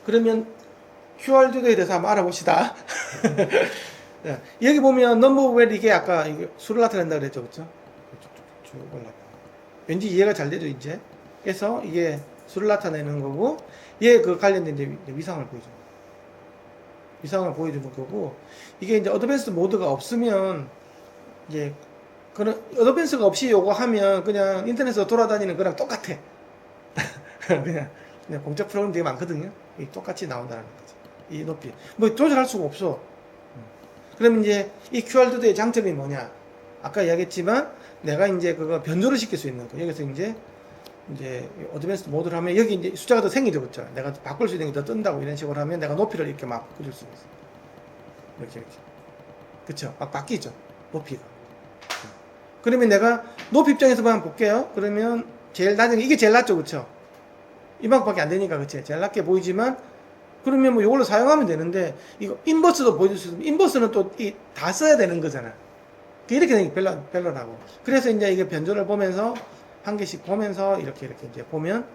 그러면 QR도에 대해서 한번 알아봅시다. 네, 여기 보면 넘버웰 이게 아까 수를 나타낸다 그랬죠, 그렇죠? 쭉 올라가. 왠지 이해가 잘 되죠, 이제. 그래서 이게 수를 나타내는 거고, 얘 그 관련된 이제 위상을 보여주는 거. 위상을 보여주는 거고, 이게 이제 어드밴스 모드가 없으면 이제 그런 어드밴스가 없이 요거 하면 그냥 인터넷에서 돌아다니는 거랑 똑같아. 그냥 공짜 프로그램 되게 많거든요. 똑같이 나온다는 거죠. 이 높이. 뭐 조절할 수가 없어. 그러면 이제 이 QR도의 장점이 뭐냐? 아까 이야기했지만 내가 이제 그거 변조를 시킬 수 있는 거. 여기서 이제 어드밴스 모드를 하면 여기 이제 숫자가 더 생기죠, 그렇죠? 내가 바꿀 수 있는 게 더 뜬다고 이런 식으로 하면 내가 높이를 이렇게 막 바꿀 수 있어. 이렇게. 그렇죠? 막 바뀌죠, 높이가. 그러면 내가 높이 입장에서만 볼게요. 그러면 제일 낮은 게 이게 제일 낮죠, 그렇죠? 이만큼밖에 안 되니까, 그렇지? 제일 낮게 보이지만 그러면 뭐 이걸로 사용하면 되는데 이거 인버스도 보여줄 수 있으면 인버스는 또 다 써야 되는 거잖아. 이렇게 되는 게 별로라고. 그래서 이제 이게 변조를 보면서 한 개씩 보면서 이렇게 이제 보면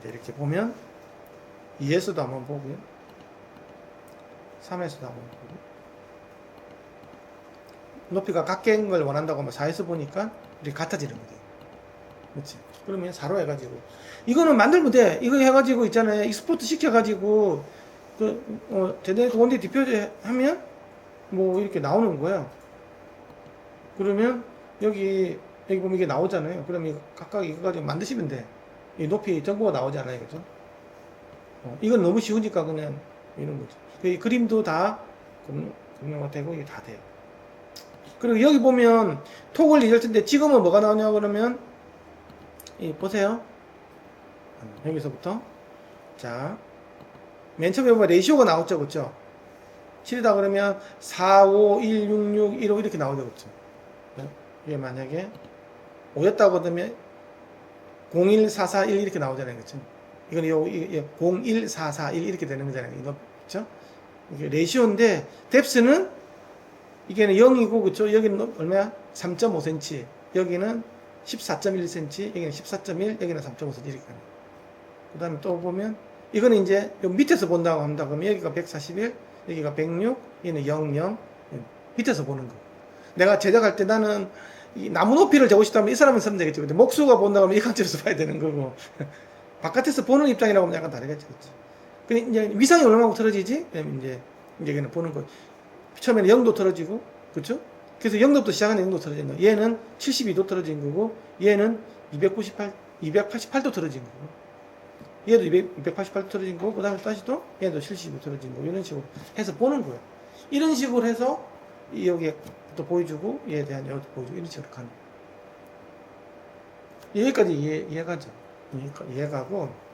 이렇게 보면 2에서도 한번 보고요. 3에서도 한번 보고. 높이가 같은 걸 원한다고 하면 4에서 보니까 이렇게 같아지는 거예요. 그렇지? 그러면 4로 해가지고 이거는 만들면 돼. 이거 해가지고 있잖아요. 익스포트 시켜가지고 제네레이터 원데이 디표저 하면 뭐 이렇게 나오는 거예요. 그러면 여기 보면 이게 나오잖아요. 그러면 이거 각각 이거 가지고 만드시면 돼. 이 높이 정보가 나오잖아요. 그죠? 이건 너무 쉬우니까 그냥 이런 거죠. 그 그림도 다 공룡화 되고 이게 다 돼요. 그리고 여기 보면 토글 리절트인데 지금은 뭐가 나오냐 그러면 보세요. 여기서부터 자, 맨 처음에 보면 레이시오가 나왔죠, 그렇죠? 7이다 그러면 4, 5, 1, 6, 6, 1, 5 이렇게 나오죠, 그렇죠? 이게 만약에 5였다고 그러면 0, 1, 4, 4, 1 이렇게 나오잖아요, 그렇죠? 이건 0, 1, 4, 4, 1 이렇게 되는 거잖아요, 이거 그렇죠? 이게 레이시오인데 뎁스는 이게는 0이고, 그렇죠? 여기는 얼마야? 3.5cm, 여기는 14.1cm, 여기는 14.1, 여기는 3.5cm 이렇게 합니다. 그 다음에 또 보면 이거는 이제 밑에서 본다고 합니다. 그러면 여기가 141, 여기가 106, 여기는 00 밑에서 보는 거. 내가 제작할 때 나는 이 나무 높이를 재고 싶다면 이 사람은 쓰면 되겠죠. 근데 목수가 본다고 하면 이 관점에서 봐야 되는 거고 바깥에서 보는 입장이라고 하면 약간 다르겠죠. 근데 이제 위상이 얼마나 틀어지지? 그러면 이제 여기는 보는 거. 처음에는 0도 틀어지고, 그렇죠? 그래서 0도부터 시작하는 0도 틀어진 거. 얘는 72도 틀어진 거고, 얘는 288도 틀어진 거고, 얘도 288도 틀어진 거고, 그 다음에 다시 또 얘도 72도 틀어진 거고, 이런 식으로 해서 보는 거예요. 이런 식으로 해서 여기에 또 보여주고, 얘에 대한 여기도 보여주고, 이런 식으로 가는 거예요. 여기까지 이해가죠? 이해가고,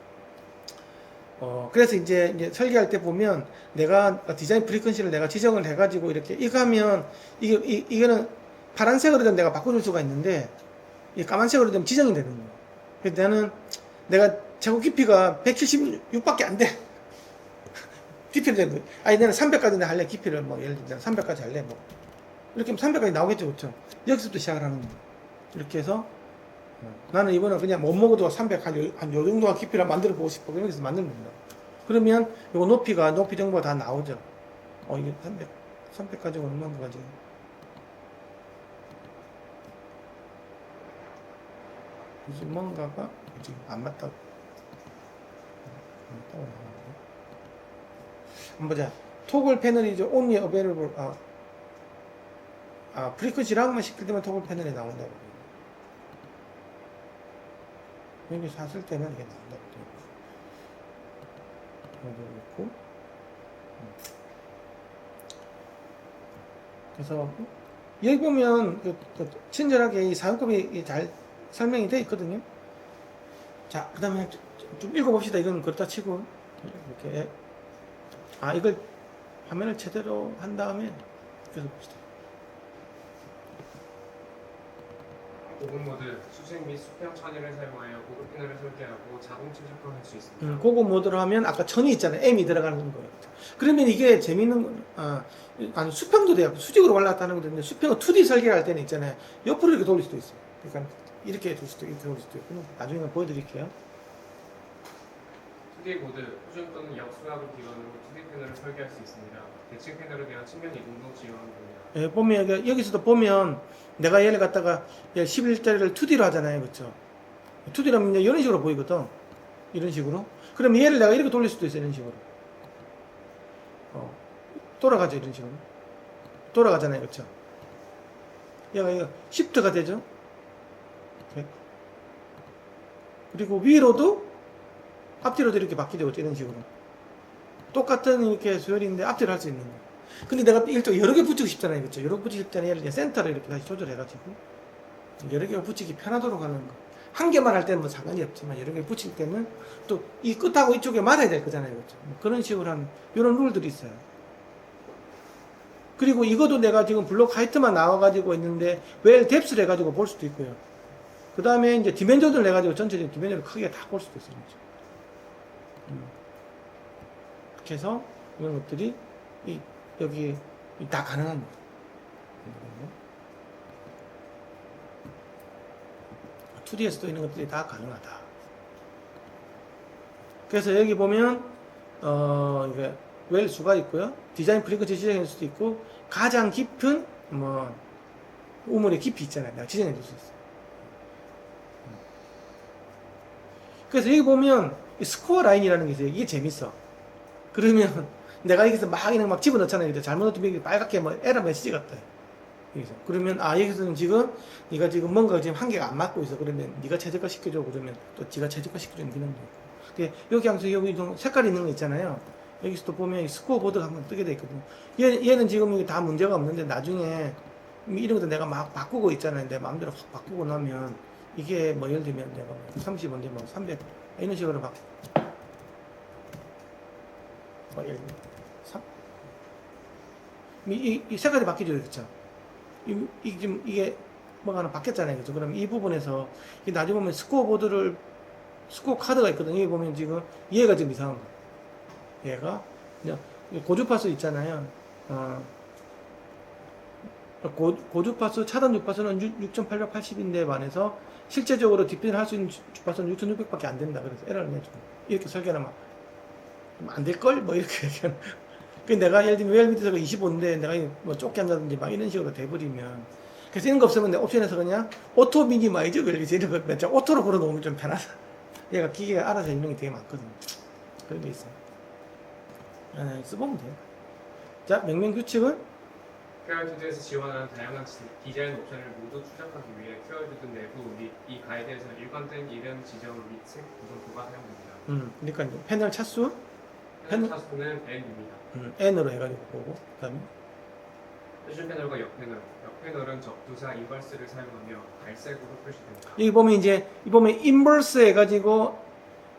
그래서 이제 설계할 때 보면 내가 디자인 프리퀀시를 내가 지정을 해가지고 이렇게 이거 하면 이거는 파란색으로 되면 내가 바꿔줄 수가 있는데 이 까만색으로 되면 지정이 되는 거예요. 그래서 나는 내가 최고 깊이가 176밖에 안 돼. 깊이를 되는 거예요. 아니 내가 300까지 할래. 깊이를 뭐 예를 들면 300까지 할래. 뭐 이렇게 하면 300까지 나오겠죠, 그렇죠? 여기서부터 시작을 하는 거예요. 이렇게 해서 나는 이거는 그냥 못 먹어도 300 한 요 정도가 깊이를 만들어 보고 싶어. 여기서 만드는 겁니다. 그러면 요거 높이 정보가 다 나오죠. 이게 300 가지고 얼마나 가지고. 무슨 뭔가가 지금 안 맞다고. 한번 보자. 토글 패널이죠. only available. 프리퀀시랑만 시킬 때만 토글 패널이 나온다고. 여기 샀을 때는 이게 나온다고 되어 있고. 그래서 여기 보면 친절하게 이 사용법이 잘 설명이 되어 있거든요. 자, 그 다음에 좀 읽어봅시다. 이건 그렇다 치고 이렇게 이걸 화면을 제대로 한 다음에 읽어봅시다. 고급 모드, 수직 및 수평 천위를 사용하여 고급 패널을 설계하고 자동 최적화할 수 있습니다. 고급 모드로 하면 아까 천이 있잖아요. M이 들어가는 거예요. 그러면 이게 재밌는 건 아니 수평도 돼요. 수직으로 올라갔다는 건데 수평은 2D 설계할 때는 있잖아요. 옆으로 이렇게 돌릴 수도 있어요. 그러니까 이렇게 돌릴 수도 있고 이렇게 돌릴 수도 있고 나중에 보여드릴게요. 2D 보드, 표준 또는 역수압을 기반으로 2D 패널을 설계할 수 있습니다. 대칭 패널에 대한 측면 이동도 지원합니다. 예, 보면 여기서도 보면 내가 얘를 갖다가 11짜리를 2D로 하잖아요, 그렇죠? 2D로 하면 이제 이런 식으로 보이거든. 이런 식으로. 그럼 얘를 내가 이렇게 돌릴 수도 있어, 이런 식으로. 돌아가죠, 이런 식으로. 돌아가잖아요, 그렇죠? 얘가 이거 시프트가 되죠. 이렇게. 그리고 위로도 앞뒤로도 이렇게 바뀌죠, 이런 식으로. 똑같은 이렇게 수열인데 앞뒤로 할 수 있는 거. 근데 내가 일종 여러 개 붙이고 싶잖아요, 그렇죠? 여러 개 붙이고 싶잖아요. 얘를 이제 센터를 이렇게 다시 조절해가지고 여러 개가 붙이기 편하도록 하는 거. 한 개만 할 때는 뭐 상관이 없지만 여러 개 붙일 때는 또 이 끝하고 이쪽에 맞아야 될 거잖아요, 그렇죠? 뭐 그런 식으로 하는 이런 룰들이 있어요. 그리고 이것도 내가 지금 블록 하이트만 나와가지고 있는데 웰 뎁스를 해가지고 볼 수도 있고요. 그 다음에 이제 디멘전을 해가지고 전체적인 디멘전을 크게 다 볼 수도 있어요. 그렇죠? 이렇게 해서 이런 것들이 여기 다 가능한 거예요. 2D에서도 이런 것들이 다 가능하다. 그래서 여기 보면 이게 웰 수가 있고요. 디자인 프리퀀시 지정할 수도 있고 가장 깊은 뭐 우물의 깊이 있잖아요. 내가 지정해 줄 수 있어요. 그래서 여기 보면 스코어 라인이라는 게 있어요. 이게 재밌어. 그러면 내가 여기서 막 이런 막 집어넣잖아요. 잘못 넣으면 여기 빨갛게 뭐 에러 메시지가 떠요. 여기서. 그러면 여기서는 지금 네가 지금 뭔가 지금 한계가 안 맞고 있어. 그러면 네가 최저가 시켜줘. 그러면 또 네가 최저가 시켜주는 기능도 있고. 근데 여기 항상 여기 좀 색깔 있는 거 있잖아요. 여기서도 보면 스코어 보드가 한번 뜨게 돼 있거든. 얘는 지금 이게 다 문제가 없는데 나중에 이런 것도 내가 막 바꾸고 있잖아요. 내 마음대로 확 바꾸고 나면 이게 뭐 예를 들면 내가 30 언제 뭐 300 이런 식으로 막 예를 들면 3 이 색깔이 바뀌죠, 그렇죠? 지금 이게 뭐가 하나 바뀌었잖아요, 그렇죠? 그럼 이 부분에서 나중에 보면 스코어 카드가 있거든요. 여기 보면 지금 얘가 지금 이상한 거예요. 얘가 고주파수 있잖아요. 고주파수 차단 주파수는 6,880인데 반해서 실제적으로 디펜을 할 수 있는 주파수는 6,600밖에 안 된다. 그래서 에러를 내줘. 이렇게 설계하면 안 될걸? 뭐 이렇게 얘기하는. 그 내가 예를 들면 웰 밑에서가 25인데 내가 뭐 좁게 한다든지 막 이런 식으로 돼버리면 그래서 이런 거 없으면 내 옵션에서 그냥 오토 미니마이즈 이런 거 오토로 걸어놓으면 좀 편하다. 얘가 기계가 알아서 설명이 되게 많거든요. 그런 게 있어요. 써보면 돼요. 자, 명령 규칙은 QR투드에서 지원하는 다양한 디자인 옵션을 모두 추적하기 위해 QR투드 내부 및 이 가이드에서 일관된 이름 지정 및 색 구성표가 사용됩니다. 그러니까 이제 패널 차수 패널 차수는 N입니다. N으로 해가지고 보고 그다음에 표준 패널과 옆 패널, 옆 패널은 적두사 인버스를 사용하며 갈색으로 표시됩니다. 여기 보면 이제 이 보면 인버스 해가지고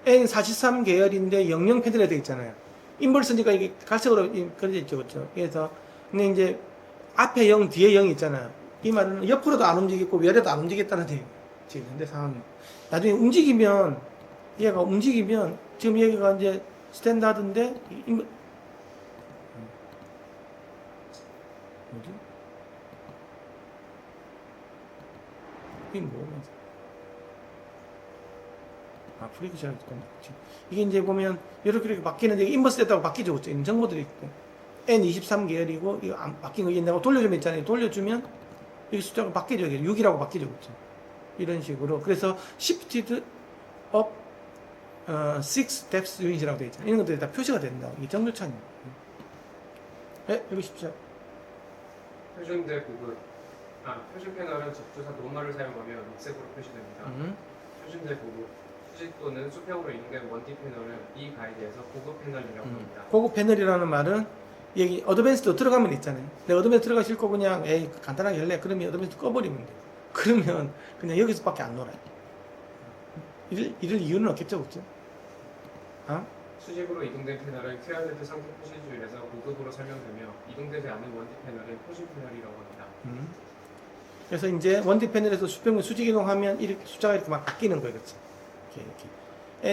N43 계열인데 00 패널에 되어 있잖아요. 인버스니까 이게 갈색으로 그려져 있죠, 그렇죠? 그래서 근데 이제 앞에 0, 뒤에 0이 있잖아요. 이 말은 옆으로도 안 움직이고 위아래도 안 움직였다는 얘기예요. 지금 현재 상황이. 나중에 움직이면 얘가 움직이면 지금 여기가 이제 스탠다드인데 뭐지? 이게 뭐면서? 프리크션 이게 이제 보면 이렇게 바뀌는데 인버스 됐다고 바뀌죠, 그렇죠? 있는 정보들이 있고 N23 계열이고 이거 안 바뀐 거 이게 내가 돌려주면 있잖아요. 돌려주면 이게 숫자가 바뀌죠. 6이라고 바뀌죠, 그렇죠? 이런 식으로 그래서 shifted up 6 steps unit이라고 되어 있잖아요. 이런 것들이 다 표시가 된다. 이게 정조차입니다. 네, 여기 10초. 표준대 구글 표준 패널은 적주사 노멀을 사용하며 녹색으로 표시됩니다. 표준대 고급 수직 또는 수평으로 이동된 원티 패널은 이 가이드에서 고급 패널이라고 합니다. 고급 패널이라는 말은 여기 어드밴스드 들어가면 있잖아요. 내가 어드밴스드 들어가 싫고 그냥 간단하게 할래. 그러면 어드밴스드 꺼버리면 돼. 그러면 그냥 여기서밖에 안 놀아요. 이럴 이유는 없겠죠, 그렇죠? 수직으로 이동된 패널은 QRZ 상태 표시줄에서 고급으로 설명되며 이동되지 않는 원티 패널은 표준 패널이라고 합니다. 그래서 이제 원티 패널에서 수평을 수직 이동하면 이렇게 숫자가 이렇게 막 바뀌는 거예요, 그렇죠? 이렇게.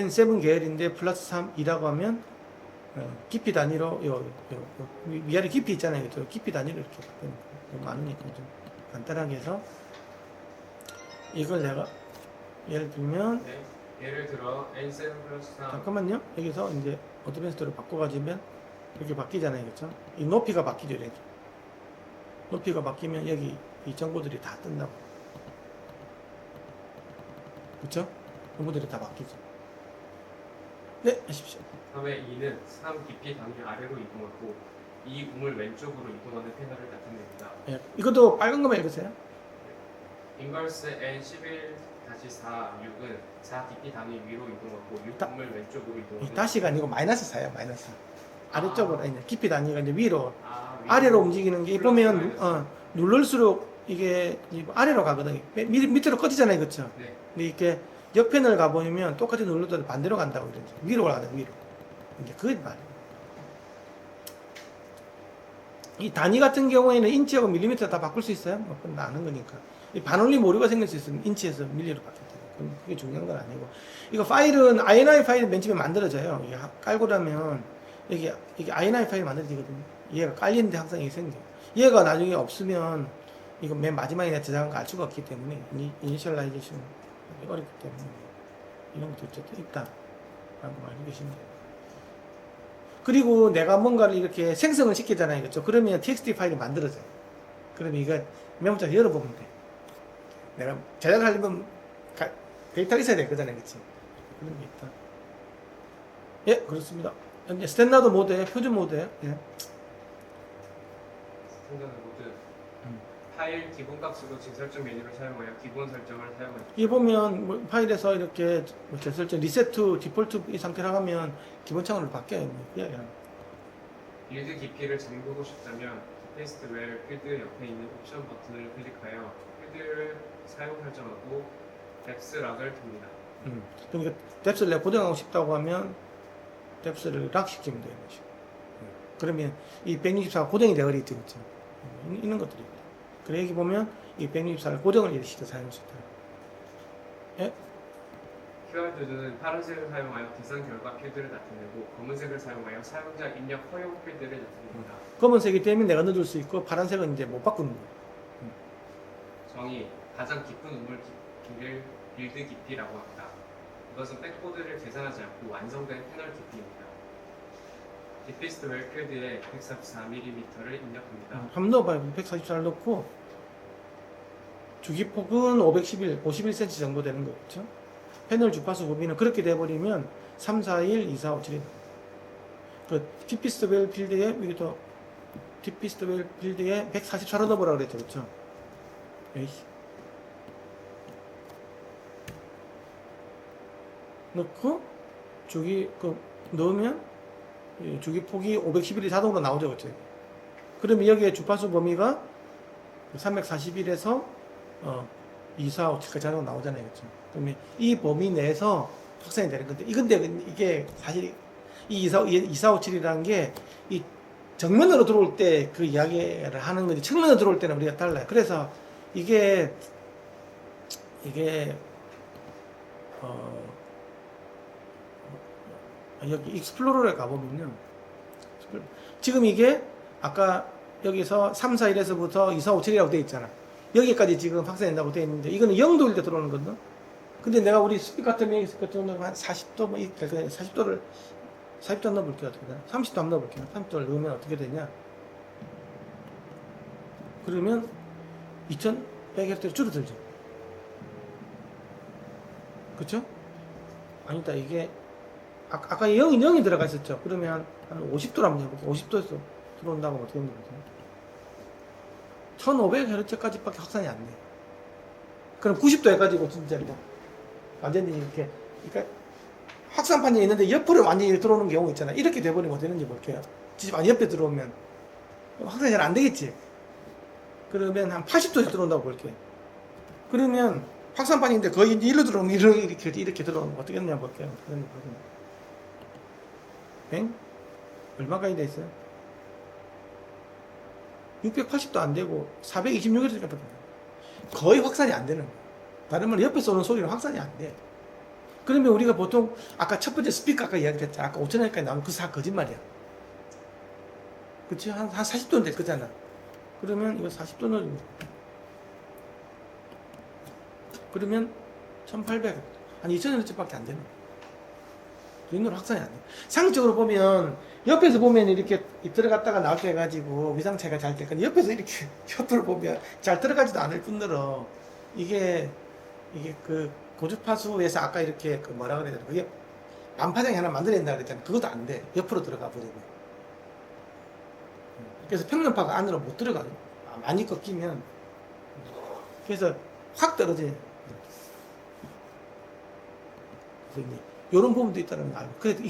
N7 계열인데 플러스 3이라고 하면 깊이 단위로 위아래 깊이 있잖아요, 그렇죠? 깊이 단위로 이렇게 바뀌는 거예요. 많으니까 좀 간단하게 해서 이걸 내가 예를 들면 네. 예를 들어 N7 플러스 3 잠깐만요. 여기서 이제 어드밴스드로 바꿔가지면 이렇게 바뀌잖아요, 그렇죠? 이 높이가 바뀌죠, 이렇게. 높이가 바뀌면 여기 이 정보들이 다 뜬다고. 그렇죠? 정보들이 다 바뀌죠. 네, 하십시오. 3의 2는 3 깊이 단위 아래로 이동하고 이 음을 왼쪽으로 이동하는 패널을 나타냅니다. 예, 이것도 빨간 거만 읽으세요. 인버스 N11-4 6은 4 깊이 단위 위로 이동하고 6 다- 음을 왼쪽으로 이 이동하는 다시가 아니고 마이너스 4예요, 마이너스. 아래쪽으로, 아니, 깊이 단위가 이제 위로, 위로 아래로 움직이는 게 보면, 마이너스. 누를수록 이게 아래로 가거든요. 밑으로 꺼지잖아요, 그렇죠? 네. 근데 이렇게 옆편을 가보면 똑같이 눌러도 반대로 간다고 이러죠. 위로 가는 위로. 이제 그게 말이에요. 이 단위 같은 경우에는 인치하고 밀리미터 다 바꿀 수 있어요? 뭐 그건 아는 거니까. 이 반올림 오류가 생길 수 있으면 인치에서 밀리로 바뀌거든요. 그럼 그게 중요한 건 아니고. 이거 파일은 INI 파일 맨 처음에 만들어져요. 이게 깔고 나면 이게 INI 파일 만들어지거든요. 얘가 깔리는데 항상 이게 생겨요. 얘가 나중에 없으면 이거 맨 마지막에 저장한 거 알 수가 없기 때문에 이니셜라이제이션 어렵기 때문에 이런 것도 어쨌든 있다라고 알고 계시면 돼요. 그리고 내가 뭔가를 이렇게 생성을 시키잖아요, 그렇죠? 그러면 txt 파일이 만들어져요. 그러면 이거 메모장 열어보면 돼. 내가 제작하려면 데이터가 있어야 될 거잖아요, 그렇지? 그런 게 있다. 예, 그렇습니다. 현재 스탠다드 모드에 표준 모드에 예. 스탠다드 모드 파일 기본 값으로 재설정 메뉴를 사용하여 기본 설정을 사용합니다. 이 보면 뭐 파일에서 이렇게 뭐 재설정 리셋 디폴트 이 상태로 하면 기본 창으로 바뀌어요. 예, 예. 빌드 깊이를 잠그고 싶다면 테스트 웰 필드 옆에 있는 옵션 버튼을 클릭하여 필드를 사용 설정하고 뎁스 락을 둡니다. 그러니까 뎁스를 내가 고정하고 싶다고 하면 뎁스를 락 시키면 돼요. 그러면 이 164가 고정이 되어버리겠죠, 그렇죠? 있는 것들입니다. 그래 여기 보면 이 164를 고정을 시켜 사용할 수 있다. 예? QR표준은 파란색을 사용하여 계산 결과 필드를 나타내고 검은색을 사용하여 사용자 입력 허용 필드를 나타냅니다. 검은색이 되면 내가 넣어줄 수 있고 파란색은 이제 못 바꾸는 거예요. 정의 가장 깊은 우물 깊이를 빌드 깊이라고 합니다. 이것은 백보드를 계산하지 않고 완성된 패널 깊이입니다. 디피스트 웰 필드에 144mm를 입력합니다. 한번 넣어봐요. 144를 넣고 주기폭은 51cm 정도 되는 거겠죠. 패널 주파수 범위는 그렇게 돼버리면 3, 4, 1, 2, 4, 5, 7이 그 디피스트웰 필드에 여기도 디피스트웰 필드에 144로 넣어보라 그랬죠, 그렇죠? 에이씨. 넣고 주기 넣으면 주기폭이 511이 자동으로 나오죠, 그렇죠? 그러면 여기에 주파수 범위가 341에서 2, 4, 5, 7까지 자동으로 나오잖아요, 그렇죠? 그러면 이 범위 내에서 확산이 되는 건데, 이게 사실 이 2, 4, 5, 7이라는 게 이 정면으로 들어올 때 그 이야기를 하는 거지, 측면으로 들어올 때는 우리가 달라요. 그래서 이게 여기 익스플로러에 가보면요. 지금 이게 아까 여기서 3, 4, 1에서부터 2, 4, 5, 7이라고 되어 있잖아. 여기까지 지금 확산된다고 되어 있는데 이거는 0도일 때 들어오는 거거든. 근데 내가 우리 스픽 같은 여기서 한 40도 뭐 40도를 40도 넣어볼게요. 어떻게 되나? 30도 한번 넣어볼게요. 30도를 넣으면 어떻게 되냐? 그러면 2100Hz로 줄어들죠. 그쵸? 아니다. 이게 아까 0이 들어가 있었죠. 그러면 한 50도로 한번 해볼게요. 50도에서 들어온다고 어떻게 되는 거죠? 1500Hz까지밖에 확산이 안 돼. 그럼 90도 해가지고 진짜 뭐 완전히 이렇게, 그러니까 확산 판정이 있는데 옆으로 완전히 들어오는 경우 있잖아. 이렇게 돼버리면 어떻게 되는지 볼게요. 진짜 많이 옆에 들어오면 확산이 잘 안 되겠지. 그러면 한 80도에서 들어온다고 볼게요. 그러면 확산 판정인데 거의 일로 들어오면 이렇게 들어오면 어떻게 되느냐 볼게요. 엥? 얼마까지 돼 있어요? 680도 안 되고 426Hz까지 거의 확산이 안 되는 거예요. 다른 말로 옆에서 오는 소리는 확산이 안 돼. 그러면 우리가 보통 아까 첫 번째 스피커 아까 이야기했잖아. 아까 5,000Hz까지 나오면 그 거짓말이야. 그치? 한 40도는 될 거잖아. 그러면 이거 40도는 그러면 1800 한 2000Hz밖에 안 되는 거예요. 눈으로 확산이 안 돼요. 상적으로 보면 옆에서 보면 이렇게 들어갔다가 나오게 해가지고 위상 차이가 잘 될 건데 옆에서 이렇게 옆으로 보면 잘 들어가지도 않을 뿐더러 이게 그 고주파수에서 아까 이렇게 그 뭐라 그래야 되나 그게 반파장이 하나 만들어낸다 그랬잖아요. 그것도 안 돼. 옆으로 들어가 버리고. 그래서 평면파가 안으로 못 들어가요. 많이 꺾이면. 그래서 확 떨어져요. 그래서 이제 이런 부분도 있다는 거 알고. 그래도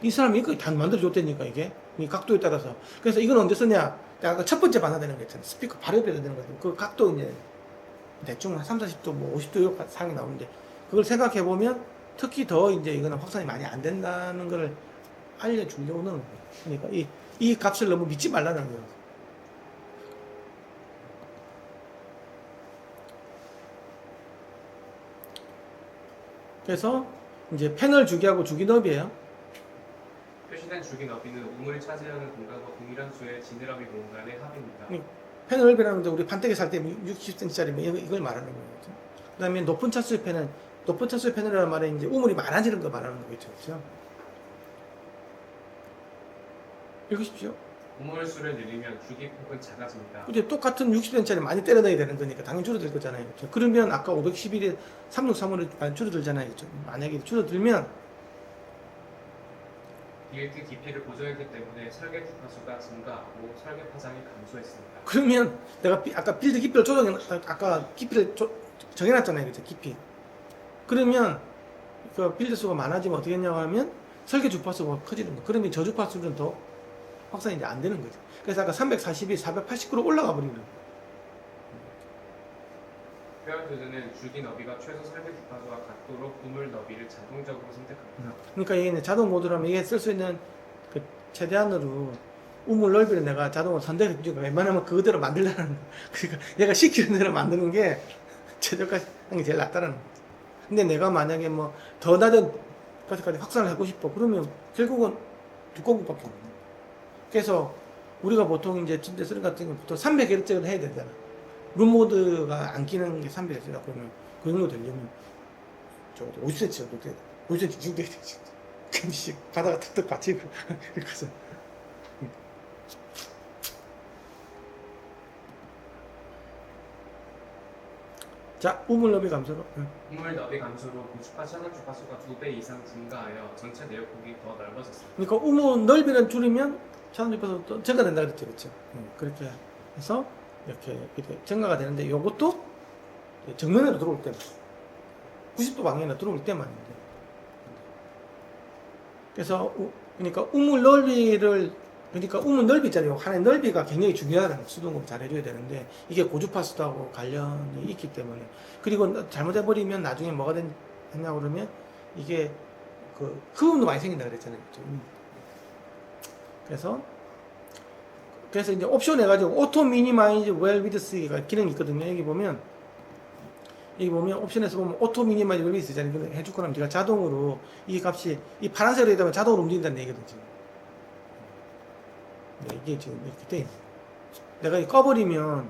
이 사람이 이거 다 만들어줬다니까, 이게. 이 각도에 따라서. 그래서 이건 언제 쓰냐? 아까 첫 번째 반사되는 거 있잖아요. 스피커 바로 옆에 되는 거죠. 그 각도 이제 대충 한 3, 40도, 뭐 50도 상이 나오는데, 그걸 생각해 보면 특히 더 이제 이거는 확산이 많이 안 된다는 걸 알려주려는 거예요. 그러니까 이 값을 너무 믿지 말라는 거예요. 그래서 이제 패널 주기하고 주기 너비예요. 표시된 주기 너비는 우물이 차지하는 공간과 동일한 수의 지느러미 공간의 합입니다. 패널 넓이라는 게 우리 판때기 살 때 60cm짜리 이걸 말하는 거예요. 그 다음에 높은 차수의 패널이라는 말은 이제 우물이 많아지는 거 말하는 거겠죠. 그렇죠? 읽으십시오. 우물수를 늘리면 주기 폭은 작아집니다. 근데 똑같은 60cm짜리 많이 때려 넣어야 되는 거니까 당연히 줄어들 거잖아요. 그렇죠? 그러면 아까 511에 363으로 많이 줄어들잖아요. 그렇죠? 만약에 줄어들면 빌트 깊이를 보정했기 때문에 설계 주파수가 증가하고 설계 파장이 감소했습니다. 그러면 내가 아까 빌드 깊이를 아까 깊이를 정해놨잖아요. 그렇죠? 깊이. 그러면 그 빌드 수가 많아지면 어떻게 했냐고 하면 설계 주파수가 커지는 거. 그러면 저주파수는 더 확산이 이제 안 되는 거죠. 그래서 아까 340이 489로 올라가 버리는 거예요. 페어투드는 주기 너비가 최소 설계 주파수와 같도록 우물 너비를 자동적으로 선택합니다. 그러니까 이게 자동 모드라면 이게 쓸 수 있는 그 최대한으로 우물 넓이를 내가 자동으로 선택해 주니까 웬만하면 그대로 만들라는 거. 그러니까 얘가 시키는 대로 만드는 게 최저까지 하는 게 제일 낫다는 거. 근데 내가 만약에 뭐 더 낮은 까지까지 확산을 하고 싶어. 그러면 결국은 두꺼운 것밖에 없는 거야. 그래서 우리가 보통 이제 침대 쓰는 같은 경우 보통 300Hz를 해야 되잖아. 룸모드가 안 끼는 게 300Hz라 그러면 그 정도 되려면 적어도 50cm 정도 돼야 돼. 50cm 정도 돼야 돼. 금씩 바다가 턱턱 받치고 그래서 자 우물 너비 감소로 우물 너비 감소로 고주파 차단 주파수가 2배 이상 증가하여 전체 내역폭이 더 넓어졌습니다. 그러니까 우물 넓이를 줄이면 차단 주파수도 증가된다 그랬죠, 그렇죠? 그렇게 해서 이렇게 증가가 되는데 이것도 정면으로 들어올 때만 90도 방향으로 들어올 때만인데 그래서 그러니까 우물 넓이를 그러니까 우물 넓이 있잖아요. 하나의 넓이가 굉장히 중요하다는 거. 수동으로 잘 해줘야 되는데 이게 고주파수하고 관련이 있기 때문에 그리고 잘못해버리면 나중에 뭐가 됐냐고 그러면 이게 그 흡음도 많이 생긴다 그랬잖아요. 그래서 이제 옵션 해가지고 오토 미니마이즈 웰 위드스가 기능이 있거든요. 여기 보면 옵션에서 보면 오토 미니마이즈 웰 위드스잖아요. 이거 해줄 거라면 네가 자동으로 이 값이 이 파란색으로 되면 자동으로 움직인다는 얘기거든 지금. 네, 이게 지금 이렇게 돼 있는 거예요. 내가 이거 꺼버리면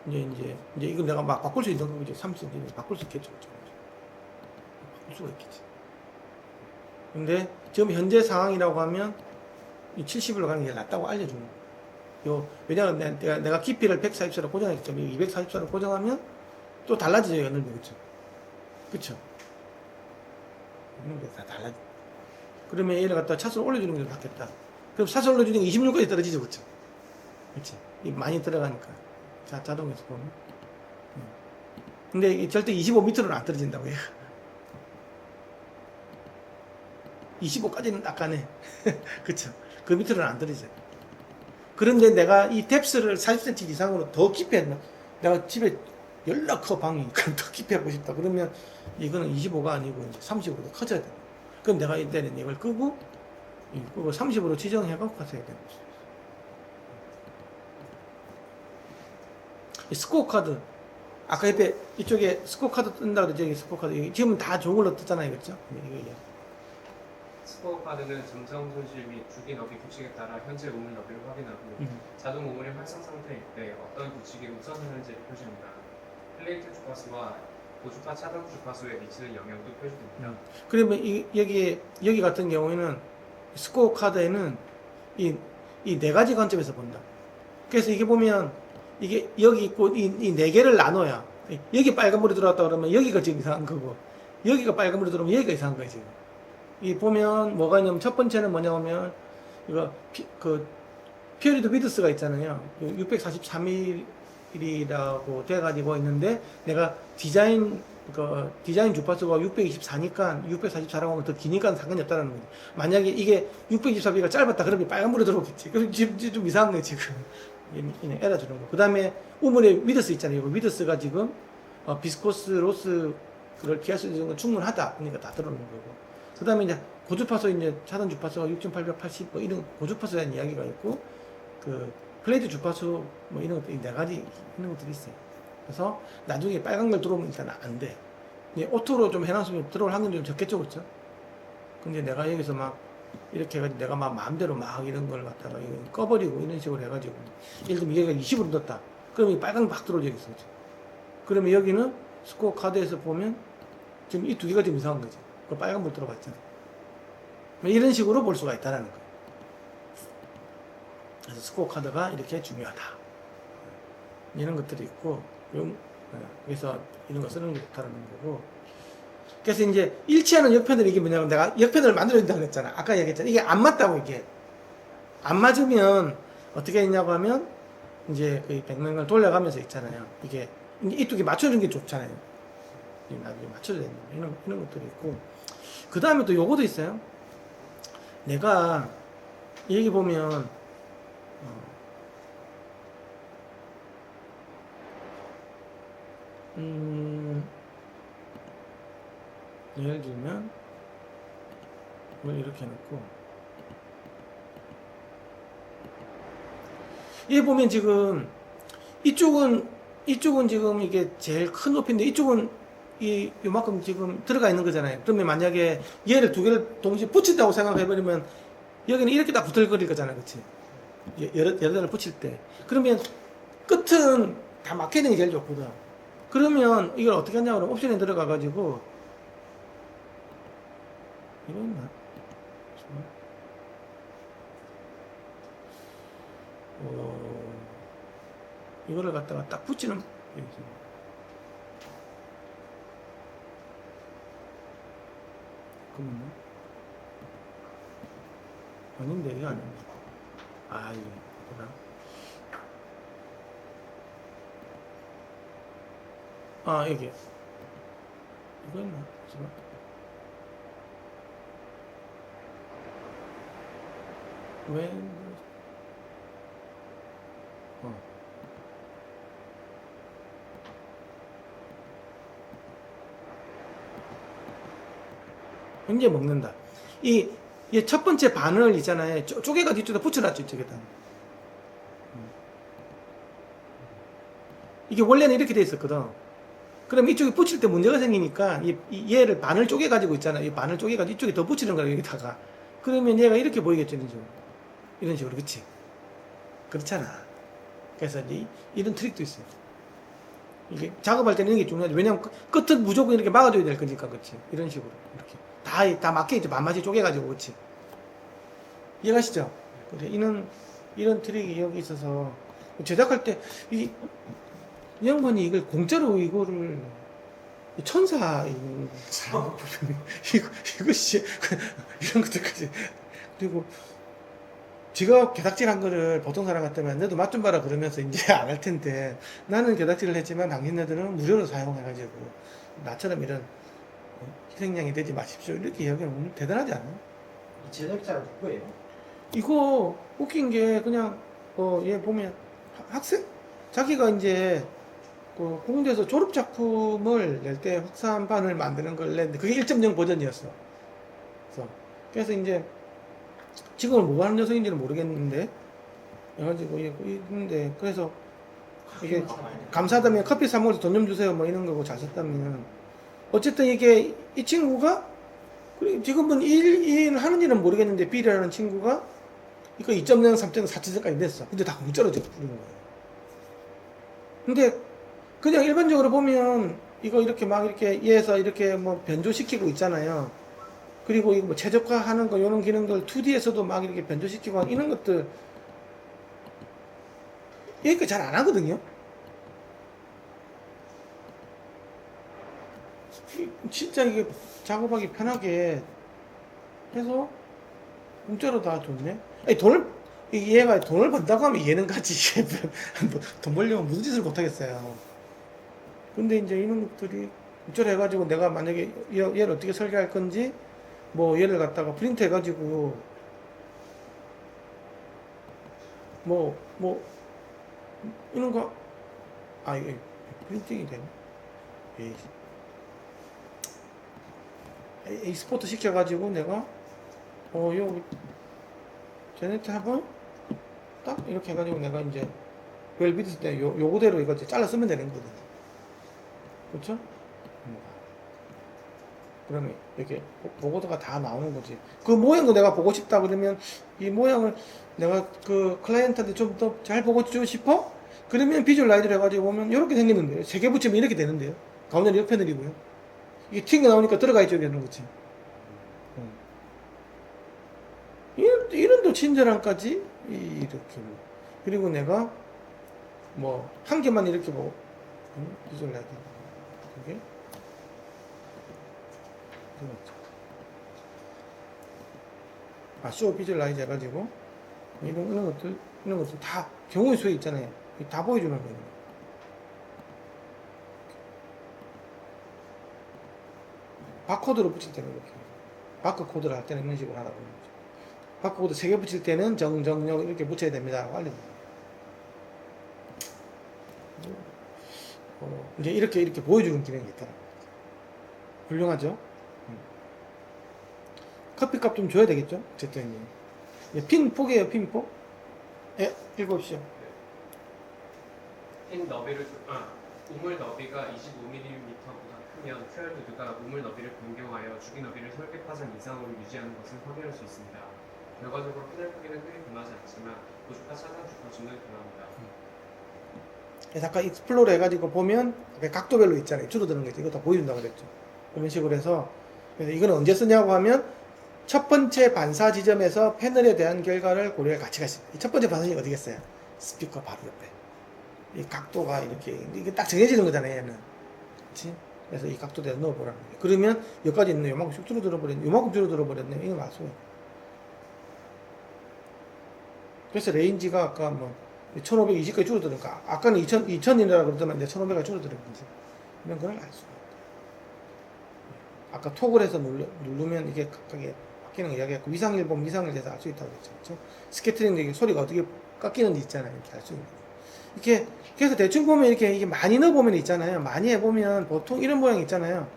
이제 이거 내가 막 바꿀 수 있는 거죠. 3cm 바꿀 수 있겠죠. 바꿀 수가 있겠지. 근데 지금 현재 상황이라고 하면 이 70으로 가는 게 낫다고 알려주는 거예요. 왜냐하면 내가 깊이를 144로 고정했기 때문에 244로 고정하면 또 달라지죠. 넓이 그렇죠. 그렇죠. 이런 게 다 달라져. 그러면 얘를 갖다 차수를 올려주는 게 낫겠다. 그럼 차수 올려주는 게 26까지 떨어지죠. 그렇죠. 그렇지. 많이 들어가니까. 자동에서 보면. 근데 절대 25 밑으로는 안 떨어진다고 해요. 25까지는 약간해. 그쵸. 그 밑으로는 안 떨어져요. 그런데 내가 이 뎁스를 40cm 이상으로 더 깊이 했나? 내가 집에 연락 커 방이. 그럼 더 깊이 하고 싶다. 그러면 이거는 25가 아니고 이제 30으로 더 커져야 돼. 그럼 내가 이때는 이걸 끄고 30으로 지정해갖고 가서 해야 되는 거죠. 스코어 카드. 아까 옆에 이쪽에 스코어 카드 뜬다 그러죠. 스코어 카드. 지금은 다 좋은 걸로 떴잖아요. 그렇죠? 이거 스코어 카드는 점성 손실 및 주기 너비 규칙에 따라 현재 우물 너비를 확인하고 자동 우물의 활성 상태일 때 어떤 규칙이 우선하는지를 표시합니다. 플레이트 주파수와 고주파 차단 주파수에 미치는 영향도 표시됩니다. 그러면 여기 같은 경우에는 스코어 카드에는 이 네 가지 관점에서 본다. 그래서 이게 보면 이게 여기 있고 이 네 개를 나눠야 여기 빨간불이 들어왔다 그러면 여기가 지금 이상한 거고 여기가 빨간불이 들어오면 여기가 이상한 거지. 이 보면 뭐가 있냐면 첫 번째는 뭐냐면 이거 피어리드 비드스가 있잖아요. 643mm라고 돼가지고 있는데 내가 디자인 주파수가 624니까 644라고 하면 더 기니까 상관이 없다는 거지. 만약에 이게 624mm가 짧았다 그러면 빨간불이 들어오겠지. 그럼 지금 좀 이상한 거지 지금. 얘는 에러 주는 거. 그 다음에 우물에 미드스 있잖아요. 이거 미드스가 지금 비스코스 로스를 피할 수 있는 건 충분하다. 그러니까 다 들어오는 거고. 그 다음에 이제 고주파수 이제 차단 주파수가 6,880 뭐 이런 고주파수에 대한 이야기가 있고 플레이트 주파수 뭐 이런 것들이 네 가지 이런 것들이 있어요. 그래서 나중에 빨간 걸 들어오면 일단 안 돼. 이제 오토로 좀 해놨으면 들어올 확률이 좀 적겠죠, 그렇죠? 근데 내가 여기서 막 이렇게 해가지고 내가 막 마음대로 막 이런 걸 갖다가 꺼버리고 이런 식으로 해가지고 예를 들면 여기가 20으로 넣었다. 그러면 빨간 막 들어오겠어, 그렇죠? 그러면 여기는 스코어 카드에서 보면 지금 이 두 개가 좀 이상한 거지. 그 빨간 불 들어갔잖아. 이런 식으로 볼 수가 있다는 거예요. 그래서 스코어 카드가 이렇게 중요하다. 이런 것들이 있고, 그래서 이런 거 쓰는 게 좋다는 거고. 그래서 이제 일치하는 역편들 이게 뭐냐면 내가 역편을 만들어야 된다고 했잖아. 아까 얘기했잖아. 이게 안 맞다고 이게. 안 맞으면 어떻게 했냐고 하면 이제 그 백명을 돌려가면서 있잖아요. 이게 이쪽에 맞춰주는 게 좋잖아요. 나중에 맞춰줘야 된다. 이런 것들이 있고. 그 다음에 또 요거도 있어요. 내가 여기 보면 예를 들면 이걸 이렇게 놓고 여기 보면 지금 이쪽은 지금 이게 제일 큰 높이인데 이쪽은 요만큼 지금 들어가 있는 거잖아요. 그러면 만약에 얘를 두 개를 동시에 붙인다고 생각해버리면 여기는 이렇게 다 붙을거릴 거잖아요. 그치? 여러 대를 붙일 때. 그러면 끝은 다 막혀있는 게 제일 좋거든. 그러면 이걸 어떻게 하냐고 그러면 옵션에 들어가가지고 이거 있나? 이거를 갖다가 딱 붙이는 그러면 아닌데 이거 아닌데 이게 뭐라 여기 이거 있나? 잠시만. 왜 이제 먹는다. 이 첫 번째 바늘 있잖아요. 쪼개가 뒤쪽에다 붙여놨죠, 이쪽에다. 이게 원래는 이렇게 돼 있었거든. 그럼 이쪽에 붙일 때 문제가 생기니까 얘를 바늘 쪼개가지고 있잖아요. 이 바늘 쪼개가지고 이쪽에 더 붙이는 거야, 여기다가. 그러면 얘가 이렇게 보이겠죠, 이런 식으로. 이런 식으로, 그치? 그렇잖아. 그래서 이제 이런 트릭도 있어요. 이게 작업할 때는 이게 중요하죠. 왜냐면 끝은 무조건 이렇게 막아줘야 될 거니까, 그치? 이런 식으로. 이렇게. 다 막혀있죠. 반마디 쪼개가지고, 그치? 이해가시죠? 그래, 이런 트릭이 여기 있어서, 제작할 때, 이 양반이 이걸 공짜로 이거를, 천사, 이것이, 이런 것들까지. 그리고, 지가 게닥질 한 거를 보통 사람 같으면, 너도 맛 좀 봐라 그러면서 이제 안 할 텐데, 나는 게닥질을 했지만, 당신네들은 무료로 사용해가지고, 나처럼 이런, 희생양이 되지 마십시오. 이렇게 이야기하면 대단하지 않아요? 이 제작자가 누구예요? 이거 웃긴 게 그냥 얘 보면 학생 자기가 이제 공대에서 졸업 작품을 낼 때 확산반을 만드는 걸 냈는데 그게 1.0 버전이었어. 그래서 이제 지금은 뭐 하는 녀석인지는 모르겠는데 그래가지고 있는데 그래서 이게 감사하다면 커피 사 먹어서 돈 좀 주세요 뭐 이런 거고 잘 썼다면 어쨌든 이게 이 친구가 지금은 1인 하는 일은 모르겠는데 B라는 친구가 이거 2.0, 3.0, 4.0까지 냈어. 근데 다 공짜로 지금 부르는 거예요. 근데 그냥 일반적으로 보면 이거 이렇게 막 이렇게 얘에서 이렇게 뭐 변조시키고 있잖아요. 그리고 이거 뭐 최적화하는 거 이런 기능들 2D에서도 막 이렇게 변조시키고 하는 이런 것들 여기까지 잘 안 하거든요. 진짜 이게 작업하기 편하게 해서 공짜로 다 줬네. 아니 얘가 돈을 번다고 하면 얘는 가지. 돈 벌려면 무슨 짓을 못 하겠어요. 근데 이제 이런 것들이 공짜로 해가지고 내가 만약에 얘를 어떻게 설계할 건지 뭐 얘를 갖다가 프린트 해가지고 뭐 이런 거 이게 프린팅이 되네. 에이. 익스포트 시켜가지고 내가 요 제네트 합을 딱 이렇게 해가지고 내가 이제 웰비드 때 요거대로 이거 이제 잘라 쓰면 되는 거거든. 그렇죠? 그러면 이렇게 보고도가 다 나오는 거지. 그 모양도 내가 보고 싶다 그러면 이 모양을 내가 그 클라이언트한테 좀 더 잘 보고 주고 싶어? 그러면 비주얼라이즈를 해가지고 보면 이렇게 생기는데요. 세 개 붙이면 이렇게 되는데요. 가운데는 옆에 내리고요. 이게 튕겨 나오니까 들어가 있죠 되는 거지. 이런 또 친절함까지 이렇게 그리고 내가 뭐 한 개만 이렇게 보고 비주얼라이즈 이게 쇼 비주얼라이즈 해가지고 이런 것들 다 경우의 수에 있잖아요. 다 보여주는 거예요. 바코드로 붙일 때는 이렇게 바코드를 할 때는 이런 식으로 하라고 하는 거죠. 바코드 3개 붙일 때는 정정역 이렇게 붙여야 됩니다 라고 알려줍니다. 이제 이렇게 보여주는 기능이 있더라고요. 훌륭하죠? 커피값 좀 줘야 되겠죠? 어쨌든 핀 폭이에요. 핀 폭? 예, 읽어보시죠. 핀 너비를 우물 너비가 25mm보다 크면 QR도드가 우물 너비를 변경하여 주기 너비를 설계 파장 이상으로 유지하는 것을 확인할 수 있습니다. 결과적으로 패널 크기는 크게 변하지 않지만 고주파 차단 주파수는 변합니다. 그래서 아까 익스플로러 해가지고 보면 각도별로 있잖아요. 줄어드는 거죠. 이거 다 보여준다고 그랬죠. 그런 식으로 해서 그래서 이거는 언제 쓰냐고 하면 첫 번째 반사 지점에서 패널에 대한 결과를 고려할 가치가 있습니다. 이 첫 번째 반사이 어디겠어요? 스피커 바로 옆에. 이 각도가 이게 딱 정해지는 거잖아요, 얘는. 그치? 그래서 이 각도대로 넣어보라는 거예요. 그러면 여기까지 있는 요만큼 쑥 줄어들어버렸네. 요만큼 줄어들어버렸네. 이거 맞아요. 그래서 레인지가 아까 뭐 1520까지 줄어드니까 아까는 2000이라고 그러더만 이제 1500까지 줄어드는 거지. 이런 걸 알 수가 있다. 아까 톡을 해서 누르면 이게 각각에 바뀌는 거 이야기했고 위상일 보면 위상일 돼서 알 수 있다고 그랬죠. 그렇죠? 스캐트링 되게 소리가 어떻게 깎이는지 있잖아요. 이렇게 알 수 있는 거. 이렇게 그래서 대충 보면 이게 많이 넣어보면 있잖아요. 많이 해보면 보통 이런 모양 있잖아요.